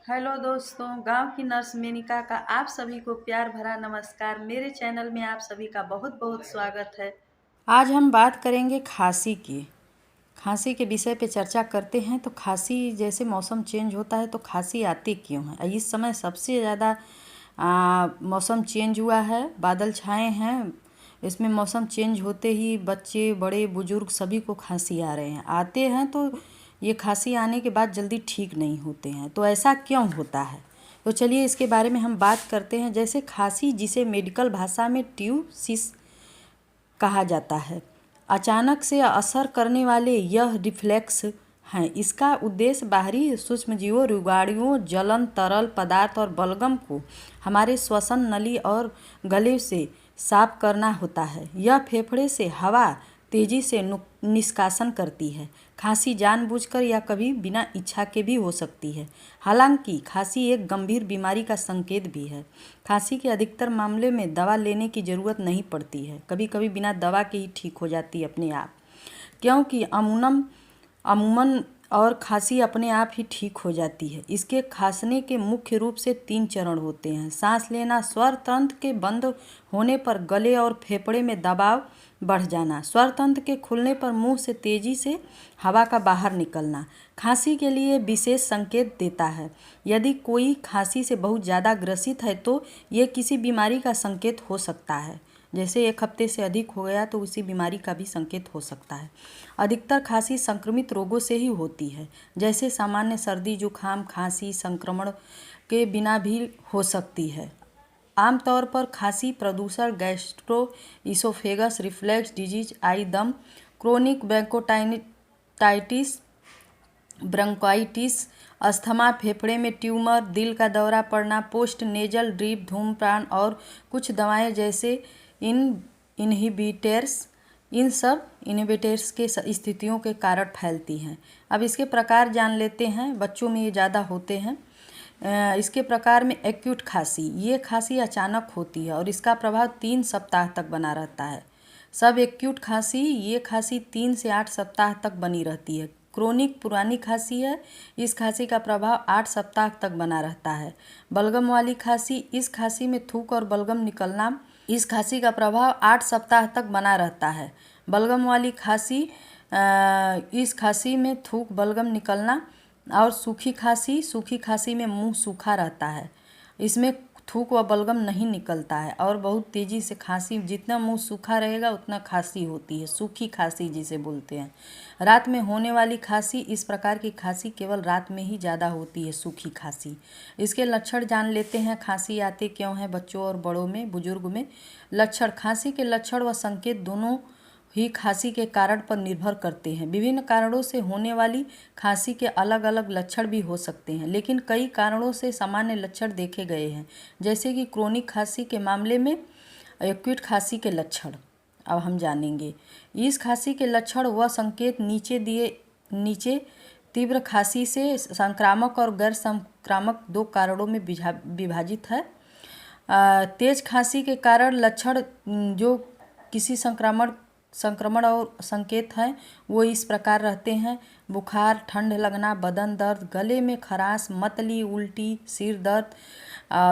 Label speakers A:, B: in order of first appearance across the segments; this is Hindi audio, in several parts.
A: हेलो दोस्तों, गांव की नर्स मेनिका का आप सभी को प्यार भरा नमस्कार। मेरे चैनल में आप सभी का बहुत बहुत स्वागत है। आज हम बात करेंगे खांसी की। खांसी के विषय पे चर्चा करते हैं। तो खांसी, जैसे मौसम चेंज होता है तो खांसी आती क्यों है? इस समय सबसे ज़्यादा मौसम चेंज हुआ है, बादल छाए हैं। इसमें मौसम चेंज होते ही बच्चे, बड़े, बुजुर्ग सभी को खांसी आ रहे हैं। आते हैं तो ये खांसी आने के बाद जल्दी ठीक नहीं होते हैं। तो ऐसा क्यों होता है? तो चलिए इसके बारे में हम बात करते हैं। जैसे खांसी, जिसे मेडिकल भाषा में ट्यूसिस कहा जाता है, अचानक से असर करने वाले यह रिफ्लेक्स हैं। इसका उद्देश्य बाहरी सूक्ष्मजीवों, रोगाणुओं, जलन, तरल पदार्थ और बलगम को हमारे श्वसन नली और गले से साफ करना होता है। यह फेफड़े से हवा तेजी से निष्कासन करती है। खांसी जानबूझकर या कभी बिना इच्छा के भी हो सकती है। हालांकि खांसी एक गंभीर बीमारी का संकेत भी है। खांसी के अधिकतर मामले में दवा लेने की ज़रूरत नहीं पड़ती है। कभी कभी बिना दवा के ही ठीक हो जाती है अपने आप, क्योंकि अमूमन और खांसी अपने आप ही ठीक हो जाती है। इसके खांसने के मुख्य रूप से 3 चरण होते हैं। सांस लेना, स्वर तंत्र के बंद होने पर गले और फेफड़े में दबाव बढ़ जाना, स्वर तंत्र के खुलने पर मुंह से तेजी से हवा का बाहर निकलना खांसी के लिए विशेष संकेत देता है। यदि कोई खांसी से बहुत ज़्यादा ग्रसित है तो ये किसी बीमारी का संकेत हो सकता है। जैसे 1 हफ्ते से अधिक हो गया तो उसी बीमारी का भी संकेत हो सकता है। अधिकतर खांसी संक्रमित रोगों से ही होती है, जैसे सामान्य सर्दी, जुकाम। खांसी संक्रमण के बिना भी हो सकती है। आमतौर पर खांसी प्रदूषण, गैस्ट्रो इसोफेगस रिफ्लक्स डिजीज, आई दम, क्रोनिक ब्रोंकोटाइटिस, ब्रोंकाइटिस, अस्थमा, फेफड़े में ट्यूमर, दिल का दौरा पड़ना, पोस्ट नेजल ड्रिप, धूम्रपान और कुछ दवाएं जैसे इनहिबिटर्स, इन सब इनहिबिटर्स के स्थितियों के कारण फैलती हैं। अब इसके प्रकार जान लेते हैं। बच्चों में ये ज़्यादा होते हैं। इसके प्रकार में एक्यूट खांसी, ये खांसी अचानक होती है और इसका प्रभाव 3 सप्ताह तक बना रहता है। सब एक्यूट खांसी, ये खांसी 3 से 8 सप्ताह तक बनी रहती है। क्रोनिक पुरानी खांसी है, इस खांसी का प्रभाव 8 सप्ताह तक बना रहता है। बलगम वाली खांसी, इस खांसी में थूक और बलगम निकलना, इस खांसी का प्रभाव 8 सप्ताह तक बना रहता है। बलगम वाली खांसी, इस खांसी में थूक, बलगम निकलना। और सूखी खांसी में मुंह सूखा रहता है। इसमें थूक व बलगम नहीं निकलता है और बहुत तेज़ी से खांसी, जितना मुंह सूखा रहेगा उतना खांसी होती है। सूखी खांसी जिसे बोलते हैं। रात में होने वाली खांसी, इस प्रकार की खांसी केवल रात में ही ज़्यादा होती है, सूखी खांसी। इसके लक्षण जान लेते हैं। खांसी आते क्यों है बच्चों और बड़ों में, बुजुर्ग में? लक्षण, खांसी के लक्षण व संकेत दोनों ही खांसी के कारण पर निर्भर करते हैं। विभिन्न कारणों से होने वाली खांसी के अलग अलग लक्षण भी हो सकते हैं, लेकिन कई कारणों से सामान्य लक्षण देखे गए हैं। जैसे कि क्रोनिक खांसी के मामले में एक्यूट खांसी के लक्षण अब हम जानेंगे। इस खांसी के लक्षण व संकेत नीचे तीव्र खांसी से संक्रामक और गैर संक्रामक 2 कारणों में विभाजित है। तेज खांसी के कारण लक्षण जो किसी संक्रमण और संकेत हैं वो इस प्रकार रहते हैं। बुखार, ठंड लगना, बदन दर्द, गले में खराश, मतली, उल्टी, सिर दर्द,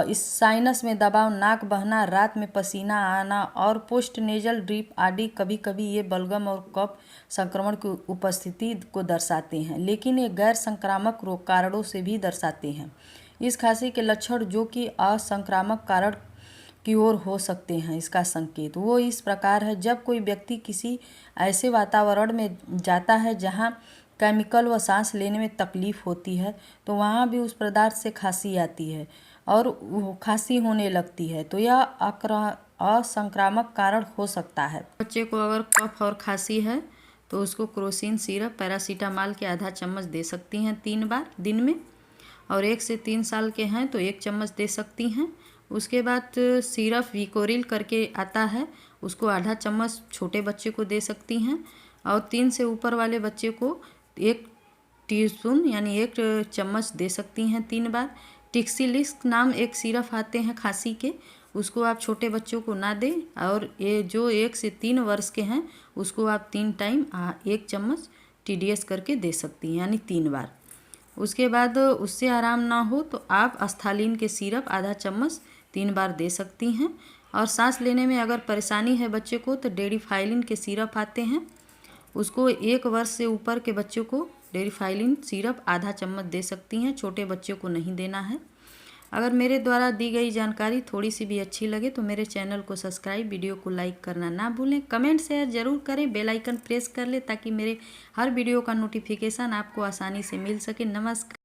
A: इस साइनस में दबाव, नाक बहना, रात में पसीना आना और पोस्ट नेजल ड्रिप आदि। कभी कभी ये बलगम और कफ संक्रमण की उपस्थिति को दर्शाते हैं, लेकिन ये गैर संक्रामक रोग कारणों से भी दर्शाते हैं। इस खांसी के लक्षण जो कि असंक्रामक कारण की ओर हो सकते हैं, इसका संकेत वो इस प्रकार है। जब कोई व्यक्ति किसी ऐसे वातावरण में जाता है जहां केमिकल व सांस लेने में तकलीफ होती है तो वहां भी उस पदार्थ से खांसी आती है और खांसी होने लगती है, तो यह असंक्रामक कारण हो सकता है। बच्चे को अगर कफ और खांसी है तो उसको क्रोसिन सिरप, पैरासीटामॉल के आधा चम्मच दे सकती हैं 3 बार दिन में, और 1 से 3 साल के हैं तो 1 चम्मच दे सकती हैं। उसके बाद सिरप विकोरिल करके आता है, उसको आधा चम्मच छोटे बच्चे को दे सकती हैं, और 3 से ऊपर वाले बच्चे को 1 टीस्पून यानी 1 चम्मच दे सकती हैं 3 बार। टिक्सिलिस्क नाम एक सिरप आते हैं खांसी के, उसको आप छोटे बच्चों को ना दें, और ये जो 1 से 3 वर्ष के हैं उसको आप 3 टाइम 1 चम्मच TDS करके दे सकती हैं, यानी 3 बार। उसके बाद उससे आराम ना हो तो आप अस्थालीन के सिरप आधा चम्मच 3 बार दे सकती हैं। और सांस लेने में अगर परेशानी है बच्चे को तो डेरिफाइलिन के सिरप आते हैं, उसको 1 वर्ष से ऊपर के बच्चों को डेरिफाइलिन सिरप आधा चम्मच दे सकती हैं, छोटे बच्चों को नहीं देना है। अगर मेरे द्वारा दी गई जानकारी थोड़ी सी भी अच्छी लगे तो मेरे चैनल को सब्सक्राइब, वीडियो को लाइक करना ना भूलें, कमेंट शेयर ज़रूर करें, बेल आइकन प्रेस कर लें ताकि मेरे हर वीडियो का नोटिफिकेशन आपको आसानी से मिल सके। नमस्कार।